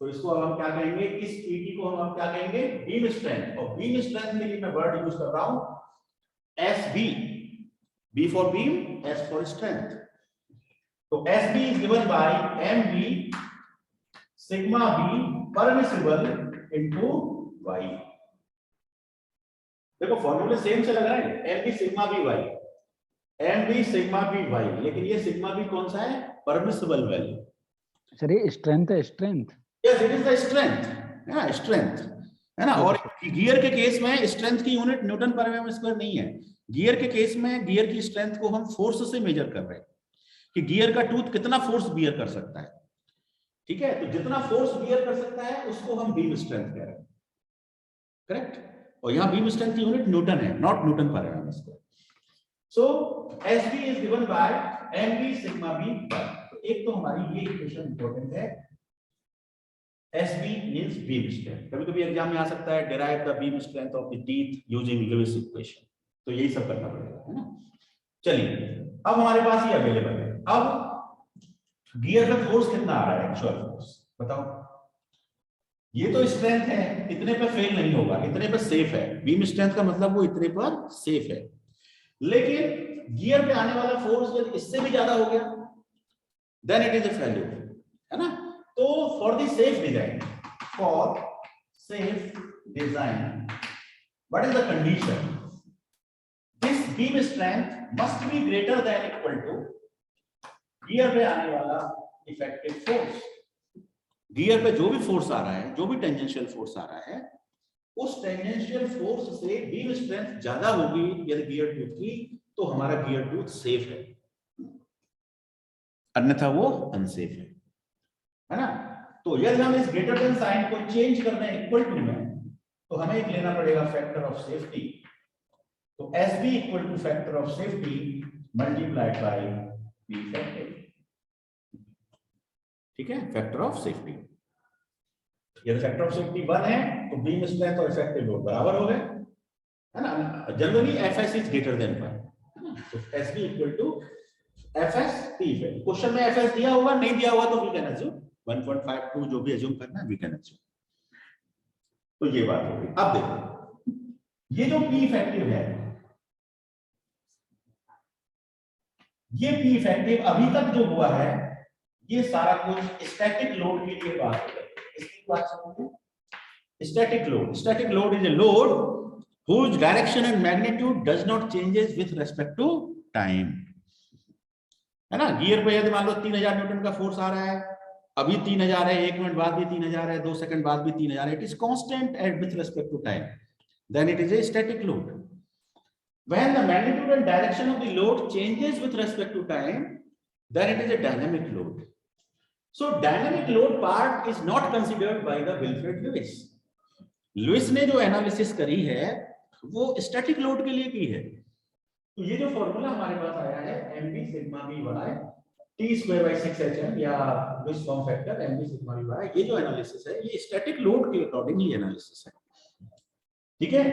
तो इसको अब हम क्या कहेंगे, इस पीटी को हम क्या कहेंगे, बीम स्ट्रेंथ। और बीम स्ट्रेंथ के लिए मैं वर्ड यूज कर रहा हूं S B, B for beam, S for strength. तो S B is given by M B sigma B permissible into Y. देखो फॉर्मूले सेम से लग रहा है, M B sigma B Y, M B sigma B Y, लेकिन ये sigma B कौन सा है, परमिसिबल वैल्यू। सर ये स्ट्रेंथ है, strength. Yes it is the strength, या स्ट्रेंथ है ना। और गियर के केस में स्ट्रेंथ की unit Newton per MM square नहीं है। गियर के केस में गियर की स्ट्रेंथ को हम फोर्स से मेजर कर रहे हैं कि गियर का टूथ कितना फोर्स बियर कर सकता है। ठीक है, तो जितना फोर्स बियर कर सकता है उसको हम बीम स्ट्रेंथ कह रहे हैं, करेक्ट। और यहाँ बीम स्ट्रेंथ की यूनिट न्यूटन है, not newton per MM square. So SB is given by MB sigma B by. तो एक तो हमारी ये इक्वेशन इंपॉर्टेंट है, SB means beam strength। कभी-कभी एग्जाम में आ सकता है derive the beam strength of the teeth using Lewis equation। तो यही सब करना पड़ेगा, है ना। चलिए अब हमारे पास ये अवेलेबल है। अब गियर पे फोर्स कितना आ रहा है, एक्चुअल फोर्स बताओ। ये तो स्ट्रेंथ है, इतने पे फेल नहीं होगा, इतने पे सेफ है। बीम स्ट्रेंथ का मतलब वो इतने पर सेफ है। लेकिन गियर पे आने वाला फोर्स यदि इससे भी ज्यादा हो गया then it is a failure, है ना। तो for the safe design, for safe design what is the condition, this beam strength must be greater than equal to gear पे आने वाला इफेक्टिव फोर्स। गियर पे जो भी फोर्स आ रहा है, जो भी टेंजेंशियल फोर्स आ रहा है, उस टेंजेंशियल फोर्स से बीम स्ट्रेंथ ज्यादा होगी यदि गियर टूथ की, तो हमारा गियर टूथ सेफ है, अन्यथा वो अनसेफ है ना। तो यदि हम इस ग्रेटर देन साइन को चेंज कर दें इक्वल टू में, तो हमें एक लेना पड़ेगा फैक्टर ऑफ सेफ्टी। तो SB equal to factor of safety multiplied by B effective. ठीक है, फैक्टर ऑफ सेफ्टी। यदि फैक्टर ऑफ सेफ्टी 1 है तो बीम स्ट्रेंथ और इफेक्टिव लोड बराबर हो गए, है ना। Generally FS is greater than 1, है ना। तो SB इक्वल टू FS P है। क्वेश्चन में FS दिया होगा, नहीं दिया हुआ तो वी कैन अज्यूम 1.52 जो भी अज्यूम करना है वी कैन अज्यूम। तो ये बात हो गई। अब देखो ये जो P इफेक्टिव है, ये P इफेक्टिव अभी तक जो हुआ है ये सारा कुछ स्टैटिक लोड के लिए बात हो गई। इसकी बात समझिए। Static load is a load whose direction and magnitude does not changes with respect to time, है ना। गियर पे यदि मान लो 3000 न्यूटन का फोर्स आ रहा है, अभी 3000 है, 1 मिनट बाद भी 3000 है, 2 सेकंड बाद भी 3000 है, it is constant at with respect to time, then it is a static load. When the magnitude and direction of the load changes with respect to time, then it is a dynamic load. So dynamic load part is not considered by the Wilfred Lewis. Lewis ने जो analysis करी है वो static load के लिए की है। तो ये जो फॉर्मूला हमारे पास आया है mb sigma b y t²/6hm या Lewis form factor mb sigma b y, ये जो एनालिसिस है ये स्टैटिक लोड के अकॉर्डिंगली एनालिसिस है। ठीक है,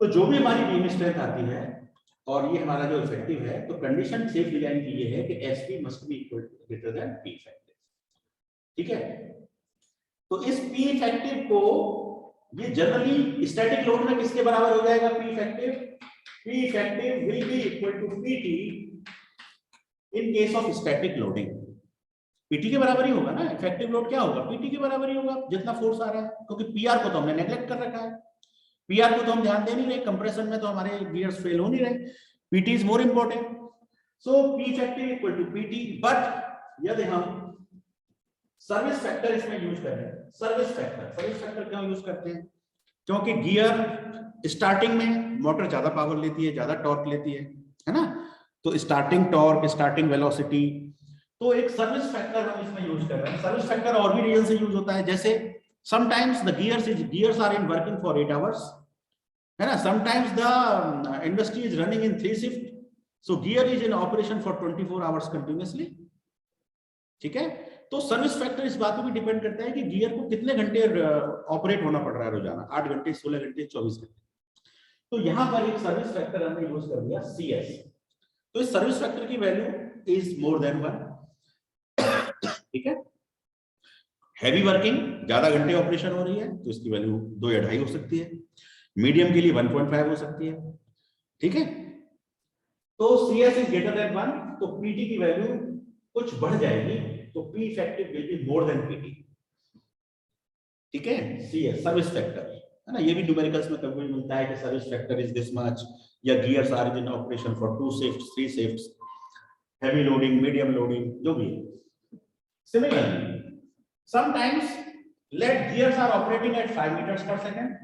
तो जो भी हमारी बीम स्ट्रेंथ आती है और ये हमारा जो इफेक्टिव है, तो कंडीशन सेफ डिजाइन की ये है कि SP must be equal to greater than P effective. ठीक है, तो इस पी इफेक्टिव को ये जनरली स्टैटिक लोड में किसके बराबर हो जाएगा, P effective. P effective will be equal to PT in case of static loading. PT के बराबर ही होगा ना, इफेक्टिव लोड क्या होगा, पीटी के बराबर ही होगा जितना फोर्स आ रहा है, क्योंकि पीआर को तो हमने नेग्लेक्ट कर रखा है, पीआर को तो हम ध्यान दे नहीं रहे, कंप्रेशन में तो हमारे गियर्स फेल हो नहीं रहे, PT is more important. So P effective equal to PT, but यदि हम सर्विस फैक्टर इसमें यूज कर रहे हैं, सर्विस फैक्टर क्यों यूज करते हैं, क्योंकि गियर स्टार्टिंग में मोटर ज्यादा पावर लेती है, ज्यादा टॉर्क लेती है ना, तो स्टार्टिंग टॉर्क, स्टार्टिंग वेलोसिटी, तो एक सर्विस फैक्टर हम इसमें यूज कर रहे हैं। सर्विस फैक्टर और भी रीजन से यूज होता है, जैसे sometimes the gears are in working for 8 hours, है ना, sometimes the industry is running in 3 shift, so gear is in operation for 24 hours continuously। ठीक है, तो सर्विस फैक्टर इस बात पे भी डिपेंड करता है कि गियर को कितने घंटे ऑपरेट होना पड़ रहा है रोजाना, 8 घंटे, 16 घंटे, 24 घंटे। तो यहां पर एक सर्विस फैक्टर हमने यूज कर दिया CS। तो इस सर्विस फैक्टर की वैल्यू इज मोर देन 1, ठीक है। हैवी वर्किंग, ज्यादा घंटे ऑपरेशन हो रही है तो इसकी वैल्यू 2 या 2.5 हो सकती है। मीडियम के लिए 1.5 हो सकती है, ठीक है। तो CS इज ग्रेटर देन 1, तो PT की वैल्यू कुछ बढ़ जाएगी, तो P effective will be more than PT, ठीक है। CS सर्विस फैक्टर है ना, ये भी न्यूमेरिकल्स में कभी मिलता है कि service factor is this much, या gears are in operation for 2 shifts 3 shifts, heavy loading, medium loading, जो भी है। Similarly, sometimes let gears are operating at 5 meters per second,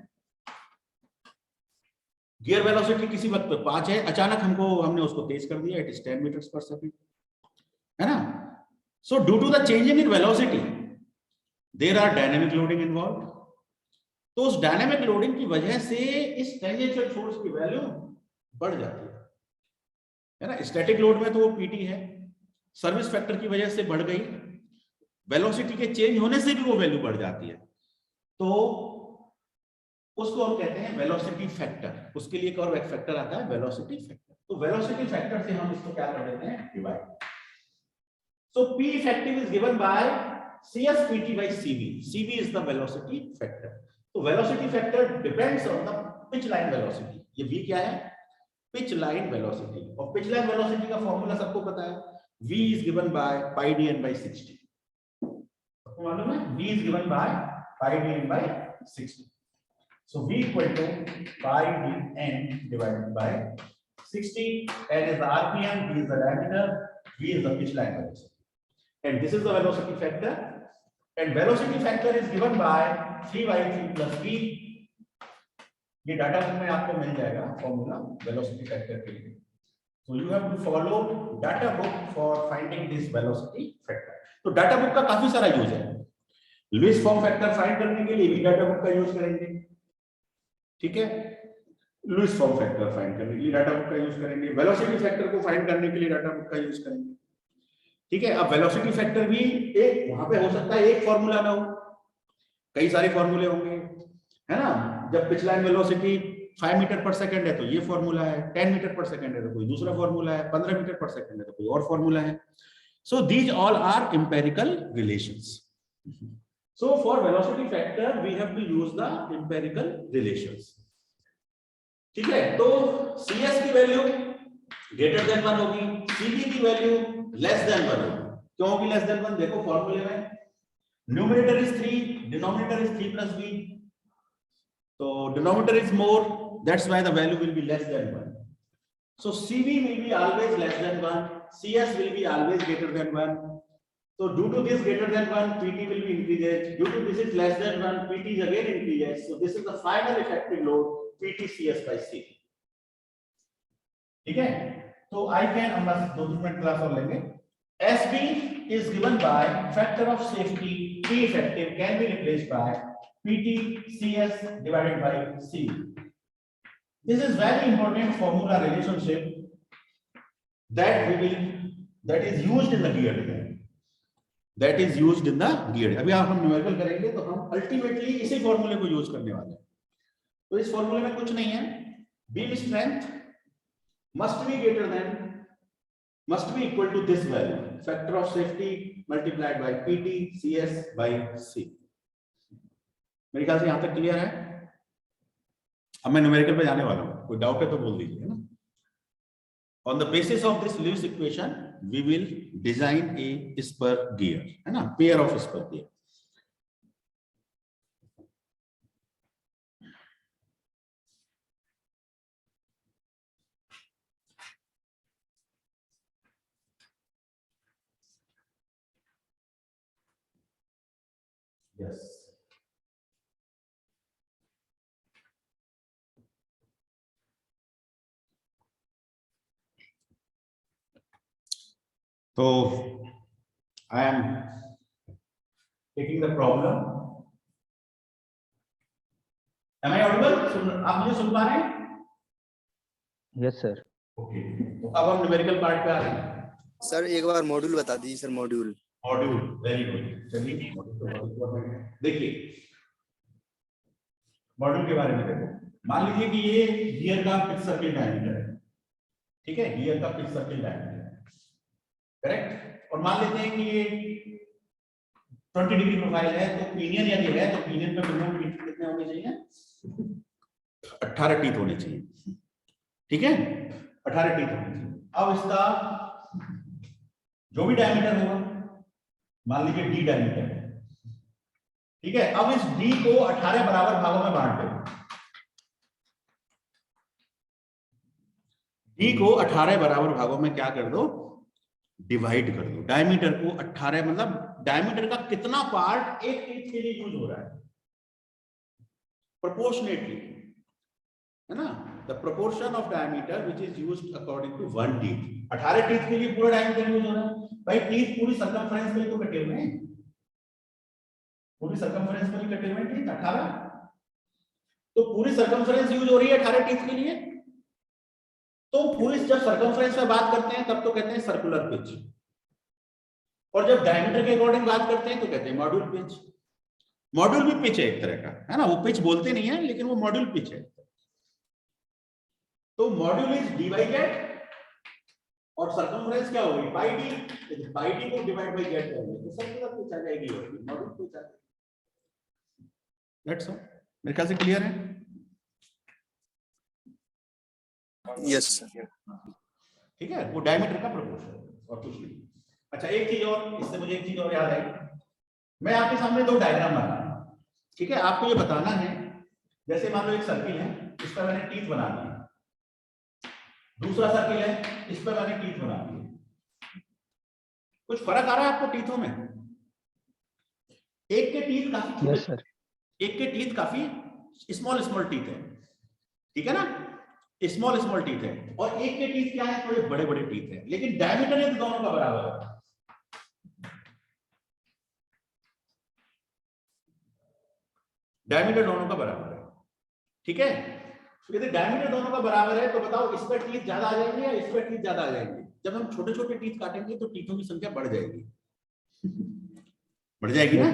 gear velocity किसी वक्त पे 5 है, अचानक हमने उसको तेज कर दिया, इट इज 10 meters per second, है ना। So due to the changing in velocity there are dynamic loading involve, तो उस डायनेमिक लोडिंग की वजह से इस टेंजेंशियल फोर्स की वैल्यू बढ़ जाती है ना। स्टैटिक लोड में तो वो PT है, सर्विस फैक्टर की वजह से बढ़ गई, वेलोसिटी के चेंज होने से भी वो वैल्यू बढ़ जाती है, तो उसको हम कहते हैं वेलोसिटी फैक्टर। उसके लिए एक और फैक्टर आता है वेलोसिटी फैक्टर। तो वेलोसिटी फैक्टर से हम इसको क्या कर देते हैं, divide. So P effective is given bye CS PT by CV. CV is the velocity factor. तो velocity factor depends on the pitch line velocity. ये V क्या है, पिच लाइन वेलोसिटी, और पिच लाइन वेलोसिटी का formula सबको पता है, V is given by pi dn by 60। आपको मालूम है V is given by pi dn by 60। So V equal to pi dn divided by 60, N is the RPM, V is the diameter, V is the pitch line velocity, and this is the velocity factor, and velocity factor is given by 3/3 plus V। ये data book में आपको मिल जाएगा formula velocity factor के लिए। So you have to follow data book for finding this velocity factor। तो data book का काफी सारा यूज है। लुईस फॉर्म फैक्टर फाइंड करने के लिए भी डाटा बुक का यूज करेंगे, ठीक है। लुईस फॉर्म फैक्टर फाइंड करने के लिए डाटा बुक का यूज करेंगे, वेलोसिटी फैक्टर को फाइंड करने के लिए डाटा बुक का यूज करेंगे, ठीक है। अब वेलोसिटी फैक्टर भी एक वहां पे हो सकता है, एक फॉर्मूला ना हो, कई सारे फॉर्मूले होंगे, है ना। जब पिच लाइन वेलोसिटी 5 मीटर पर सेकंड है तो ये फॉर्मूला है, 10 मीटर पर सेकंड है तो कोई दूसरा फॉर्मूला है, 15 मीटर पर सेकंड है तो कोई और फॉर्मूला है। So these all are empirical relations. So for velocity factor we have to use the empirical relations, ठीक है। तो CS की वैल्यू ग्रेटर देन 1 होगी, CV की वैल्यू लेस देन 1 होगी। क्यों होगी लेस देन 1, देखो फॉर्मूले में numerator is 3, denominator is 3 plus V, तो denominator is more, that's why the value will be less than 1। So CV will be always less than 1, CS will be always greater than 1। So due to this greater than 1, PT will be increases. Due to this is less than 1, PT is again increases. So this is the final effective load PT CS by CV, ठीक है। तो I can हम बस 2 minute class और लेंगे। SB is given by factor of safety P effective can be replaced by PT CS divided by CV। This is very important formula relationship that is used in the gear diagram, that is used in the gear। अभी आप हम numerical करेंगे तो हम ultimately इसी फॉर्मूले को use करने वाले हैं। तो इस फॉर्मूले में कुछ नहीं है, beam strength must be equal to this value, factor of safety multiplied by PT CS by C। मेरे ख्याल से यहां तक क्लियर है। अब मैं न्यूमेरिकल पे जाने वाला हूं, कोई डाउट है तो बोल दीजिए, है ना। On the basis of this Lewis equation, we will design a spur gear, है ना, pair of spur gear। Yes। So I am taking the problem। Am I audible? आप मुझे सुन पा रहे हैं? Yes sir. ओके, तो अब हम न्यूमेरिकल पार्ट पे आ रहे हैं। सर एक बार मॉड्यूल बता दीजिए sir, module. Module, very good. चलिए देखिए मॉड्यूल के बारे में देखो। मान लीजिए कि ये गियर का पिच सर्किल डायमीटर है, ठीक है, गियर का पिच सर्किल डायमीटर है, करेक्ट। और मान लेते हैं कि ये 20 डिग्री प्रोफाइल है, तो पिनियन यदि है तो पिनियन पे मिनिमम टीथ कितने होने चाहिए? 18 टीथ होने चाहिए, ठीक है, 18 टीथ होने चाहिए। अब इसका जो भी डायमीटर होगा, मान लीजिए डी डायमीटर है, ठीक है। अब इस डी को 18 बराबर भागों में बांट दो, डी को 18 बराबर भागों में क्या कर दो? डिवाइड कर दो। डायमीटर को 18, मतलब डायमीटर का कितना पार्ट एक टीथ के लिए यूज हो रहा है, प्रोपोर्शनेटली, है ना। The proportion of diameter which is used according to 1 teeth. 18 teeth के लिए पूरा डायमीटर यूज हो रहा है। भाई टीथ पूरी सर्कमफ्रेंस के लिए तो कटे हुए हैं, पूरी सर्कमफ्रेंस के लिए कटे हुए हैं टीथ 18, तो पूरी सर्कमफ्रेंस यूज हो रही है 18 टीथ के लिए। तो पूरी जब सर्कमफ्रेंस में बात करते हैं तब तो कहते हैं सर्कुलर पिच, और जब डायमीटर के अकॉर्डिंग बात करते हैं तो कहते हैं मॉड्यूल पिच। मॉड्यूल भी पिच है एक तरह का, है ना, वो पिच बोलते नहीं है लेकिन वो मॉड्यूल पिच है। तो module is D by Z और सर्कमफ्रेंस क्या होगी? पाई डी। पाई डी को डिवाइड बाई जेड करेंगे तो सर्कुलर पिच आ जाएगी, मॉड्यूल पिच आ जाएगी। That's all. मेरे ख्याल से क्लियर है? Yes sir. ठीक है, वो डायमीटर का प्रोपोर्शन और कुछ नहीं। अच्छा, एक चीज और, इससे मुझे एक चीज और याद आई। मैं आपके सामने दो डायग्राम बना रहा हूं, ठीक है। आपको ये बताना है, जैसे मान लो एक सर्किल है, इस पर मैंने टीथ बना दी, दूसरा सर्किल है, इस पर मैंने टीथ बना दी। कुछ फर्क आ रहा है आपको टीथों में? एक के टीथ काफी यस सर। एक के टीथ काफी स्मॉल स्मॉल टीथ है, ठीक है ना, स्मॉल स्मॉल टीथ है, और एक के टीथ क्या है? थोड़े बड़े बड़े टीथ है, लेकिन डायमीटर ये दोनों का बराबर है। डायमीटर दोनों का बराबर है, ठीक है। यदि डायमीटर दोनों का बराबर है तो बताओ इस पर टीथ ज्यादा आ जाएंगे या इस पर टीथ ज्यादा आ जाएंगे? जब हम छोटे छोटे टीथ काटेंगे तो टीथों की संख्या बढ़ जाएगी, बढ़ जाएगी ना।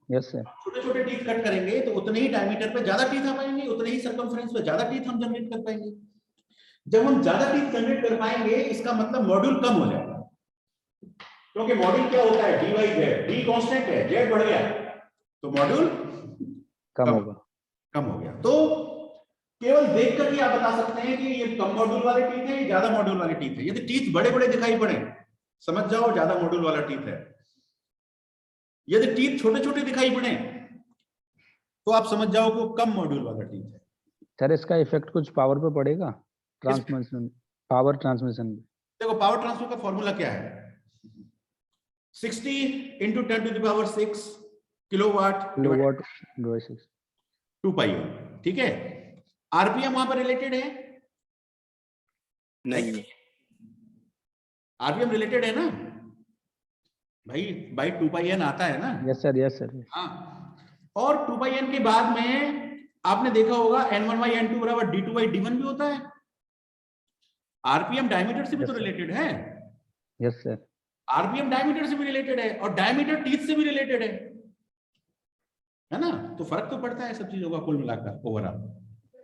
Yes sir. छोटे छोटे टीथ कट करेंगे तो उतने ही डायमीटर पे ज्यादा टीथ आ पाएंगे, उतने ही सर्कमफ्रेंस पे ज्यादा टीथ हम जनरेट कर पाएंगे। जब हम ज्यादा टीथ जनरेट कर पाएंगे इसका मतलब मॉड्यूल कम हो जाएगा, क्योंकि मॉड्यूल क्या होता है? D by Z. D constant है, जेड बढ़ गया तो मॉड्यूल कम होगा, कम हो गया। तो केवल देखकर ही आप बता सकते हैं कि ये कम मॉड्यूल वाले टीथ है, ज्यादा मॉड्यूल वाले टीथ है। यदि टीथ बड़े बड़े दिखाई पड़े, समझ जाओ ज्यादा मॉड्यूल वाला टीथ है। यदि टीथ छोटे छोटे दिखाई पड़े तो आप समझ जाओ कि कम मॉड्यूल वाला टीथ है। सर इसका इफेक्ट कुछ पावर पे पड़ेगा? Transmission, power transmission. देखो, पावर ट्रांसफर का फॉर्मूला क्या है? 60 into 10 to the power 6 kilowatt kilowatt 6 2 पाई, ठीक है। आरपीएम वहां पर रिलेटेड है? नहीं। आरपीएम रिलेटेड है ना भाई, बाई 2 पाई एन आता है ना। Yes sir, yes sir. हाँ, और 2 पाई एन के बाद में आपने देखा होगा n1 बाई n2 बराबर d2 बाई d1 भी होता है। आरपीएम डायमीटर से भी तो रिलेटेड है। Yes sir. आरपीएम डायमीटर से भी रिलेटेड है और डायमीटर टीथ से भी रिलेटेड है ना। तो फर्क तो पड़ता है सब चीजों का कुल मिलाकर ओवरऑल।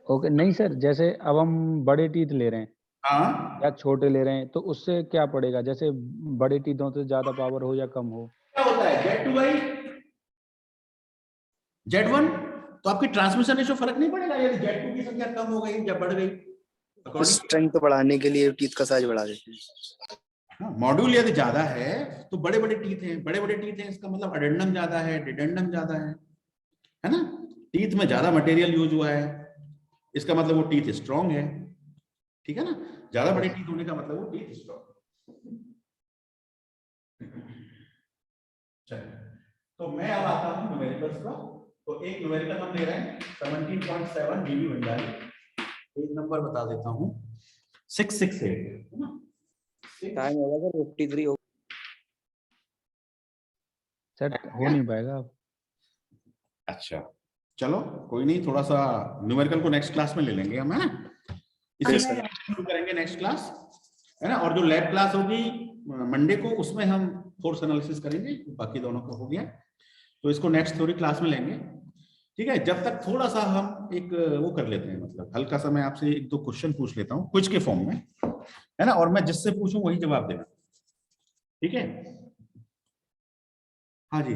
ओके, नहीं सर, जैसे अब हम बड़े टीथ ले रहे हैं हाँ, या छोटे ले रहे हैं तो उससे क्या पड़ेगा? जैसे बड़े टीथों से ज्यादा पावर हो या कम हो? क्या होता है? Z2 बाई Z1, तो आपकी ट्रांसमिशन रेशो फर्क नहीं पड़ेगा यदि Z2 की संख्या कम हो गई या बढ़ गई। स्ट्रेंथ बढ़ाने के लिए टीथ का साइज बढ़ा देते हैं। मॉड्यूल यदि ज्यादा है तो बड़े बड़े टीथ हैं, बड़े बड़े टीथ हैं इसका मतलब अडेंडम ज्यादा है, डिडेंडम ज्यादा है ना। टीथ में ज्यादा मटेरियल यूज हुआ है, इसका मतलब वो टीथ स्ट्रॉन्ग है, ठीक है ना। ज्यादा बड़े टीथ होने का मतलब वो टीथ स्ट्रॉन्ग। चलिए, तो मैं अब आता हूं न्यूमेरिकल्स का। तो एक न्यूमेरिकल हम ले रहे हैं 17.7 डीबी भंडारी, पेज नंबर बता देता हूं 668 है ना। टाइम होगा सर 53 हो। सर हो नहीं पाएगा अब। अच्छा चलो कोई नहीं, थोड़ा सा न्यूमेरिकल को नेक्स्ट क्लास में ले लेंगे हम, है ना। इसे शुरू करेंगे नेक्स्ट क्लास, है ना। और जो लैब क्लास होगी मंडे को, उसमें हम फोर्स एनालिसिस करेंगे, बाकी दोनों को हो गया। तो इसको नेक्स्ट थ्योरी क्लास में लेंगे। ठीक है, जब तक थोड़ा सा हम एक वो कर लेते हैं, मतलब हल्का सा मैं आपसे एक दो क्वेश्चन पूछ लेता हूँ क्विज के फॉर्म में, है ना, और मैं जिससे पूछूं वही जवाब देना, ठीक है। हाँ जी,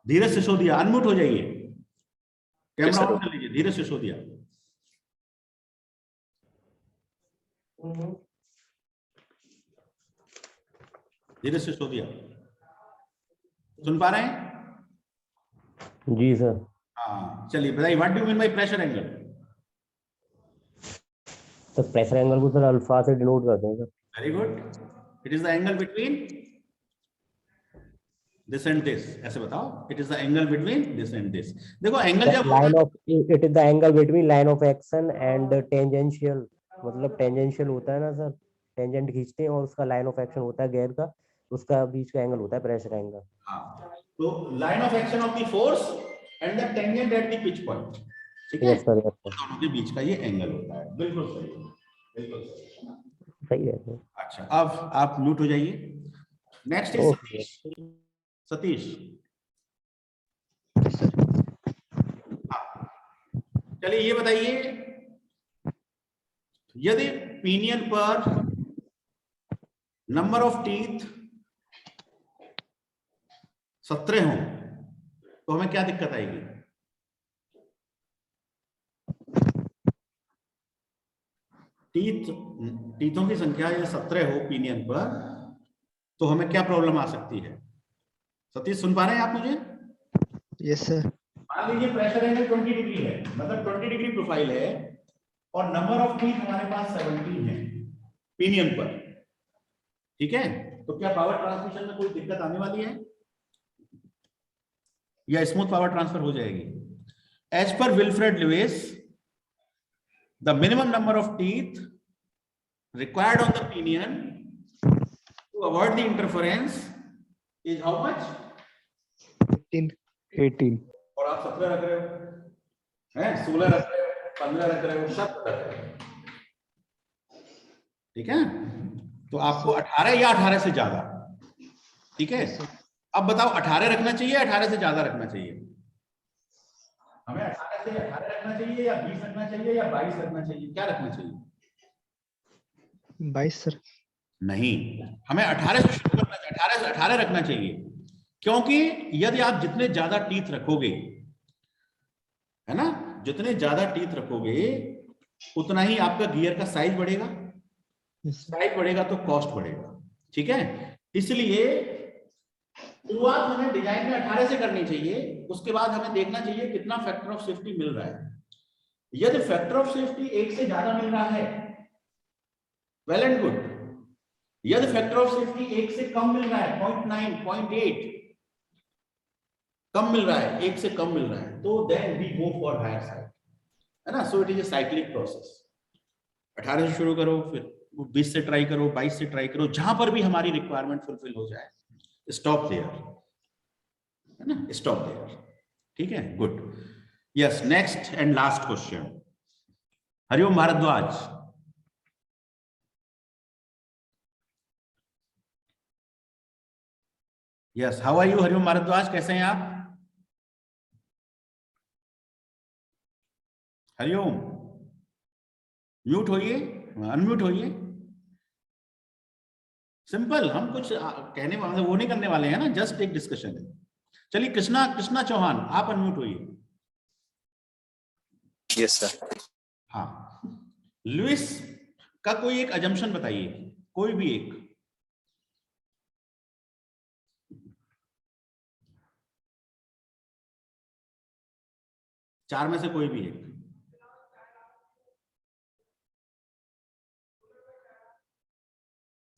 धीरज सिसोदिया अनम्यूट हो जाइए, कैमरा ऑन कर लीजिए। धीरज सिसोदिया, धीरज सिसोदिया सुन पा रहे हैं? जी सर। हाँ चलिए बताइए, what do mean by pressure angle? तो प्रेशर एंगल को सर अल्फा से डिनोट करते हैं sir. Very good, it is the angle between this and this, ऐसे बताओ, it is the angle between this and this. देखो एंगल जब line of, it is the angle between line of action and tangential, मतलब tangential होता है ना sir, tangent खींचते हैं और उसका लाइन ऑफ एक्शन होता है गियर का, उसका बीच का एंगल होता है प्रेशर एंगल। हाँ, तो line of action of the force and the tangent at the pitch point, ठीक है, यस सर, यस सर, दोनों के बीच का ये एंगल होता है। बिल्कुल सही, बिल्कुल सही। सही है सर। अच्छा, अब आप म्यूट हो जाइए। Next is okay. सतीश। हाँ, चलिए ये बताइए, यदि पिनियन पर नंबर ऑफ टीथ 17 हो तो हमें क्या दिक्कत आएगी? टीथों की संख्या ये 17 हो पिनियन पर तो हमें क्या प्रॉब्लम आ सकती है? सतीश सुन पा रहे हैं आप मुझे? Yes sir. मान लीजिए प्रेशर एंगल 20 डिग्री है, मतलब 20 डिग्री प्रोफाइल है और नंबर ऑफ टीथ हमारे पास 17 है पिनियन पर, ठीक है, तो क्या पावर ट्रांसमिशन में कोई दिक्कत आने वाली है या स्मूथ पावर ट्रांसफर हो जाएगी? As per Wilfred Lewis, the minimum number of teeth required on the pinion to avoid the interference is how much? 18। और आप 17 रख रहे हो, हैं 16 रख रहे हो, 15 रख रहे हो, सब रख रहे हो, ठीक है, तो आपको 18 या 18 से ज्यादा, ठीक है। अब बताओ 18 रखना चाहिए, 18 से ज्यादा रखना चाहिए? हमें 18 से 18 रखना चाहिए या 20 रखना चाहिए या 22 रखना चाहिए, क्या रखना चाहिए? 22 सर। नहीं, हमें 18 से शुरू करना चाहिए, 18 से 18 रखना चाहिए, क्योंकि यदि आप जितने ज्यादा टीथ रखोगे, है ना, जितने ज्यादा टीथ रखोगे उतना ही आपका गियर का साइज बढ़ेगा, साइज बढ़ेगा तो कॉस्ट बढ़ेगा, ठीक है। इसलिए शुरुआत हमें डिजाइन में 18 से करनी चाहिए, उसके बाद हमें देखना चाहिए कितना फैक्टर ऑफ सेफ्टी मिल रहा है। यदि फैक्टर ऑफ सेफ्टी 1 से ज्यादा मिल रहा है, वेल एंड गुड। यदि फैक्टर ऑफ सेफ्टी 1 से कम मिल रहा है, 0.9, 0.8 कम मिल रहा है, 1 से कम मिल रहा है, तो then we go for higher side, है ना। So it is a cyclic process. 18 से शुरू करो, फिर 20 से ट्राई करो, 22 से ट्राई करो, जहां पर भी हमारी रिक्वायरमेंट फुलफिल हो जाए, स्टॉप देयर, है ना, स्टॉप देयर, ठीक है, good. Yes, next and last question, Hariom Bharadwaj. Yes, how are you Hariom Bharadwaj, कैसे हैं आप? हरिओम, म्यूट होइए, अनम्यूट होइए। सिंपल, हम कुछ कहने वाले वो नहीं करने वाले हैं ना, जस्ट एक डिस्कशन है। चलिए कृष्णा चौहान, आप अनम्यूट होइए। Yes sir. हाँ, लुईस का कोई एक अजम्पशन बताइए, कोई भी एक। चार में से कोई भी एक।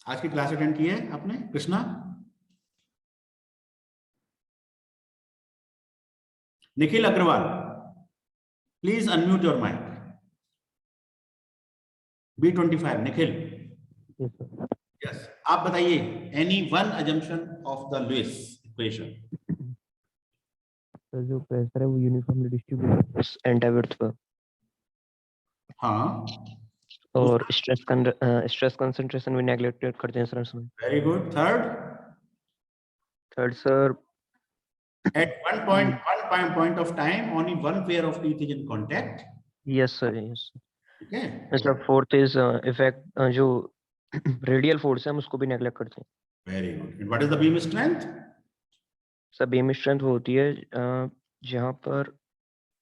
आज की क्लास अटेंड की है आपने Krishna? Nikhil Agarwal, please unmute your mic. B25 Nikhil. Yes, आप बताइए any one assumption of the Lewis equation. तो जो प्रेशर है वो यूनिफॉर्मली डिस्ट्रीब्यूटेड एंटाविड्थ पर, हाँ, और स्ट्रेस कंसंट्रेशन भी नेग्लेक्टेड करते हैं सर उसमें। Very good. Third sir at 1.1 point of time only one pair of teeth is in contact. Yes sir, yes Okay. sir. Fourth is effect जो रेडियल फोर्स है हम उसको भी नेग्लेक्ट करते हैं. Very good. And what is the beam strength? Sir beam strength वो होती है जहाँ पर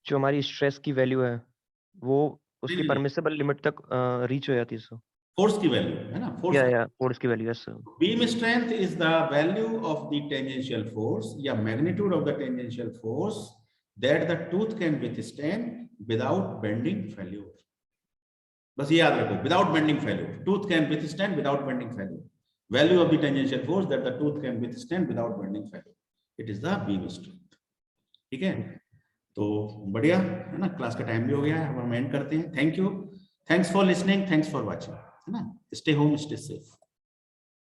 जो हमारी स्ट्रेस की वैल्यू है वो उसकी नहीं। परमिसिबल लिमिट तक रीच हो जाती है सर. Force की वैल्यू है ना, force. या फोर्स की value. Yes sir. Beam strength is the value of the tangential force या magnitude of the tangential force that the tooth can withstand without bending failure. बस ये याद रखो, without bending failure. Tooth can withstand without bending failure. Value of the tangential force that the tooth can withstand without bending failure. It is the beam strength. ठीक है, तो बढ़िया है ना. क्लास का टाइम भी हो गया है, अब हम एंड करते हैं. Thank you, thanks for listening, thanks for watching, है ना. Stay home, stay safe.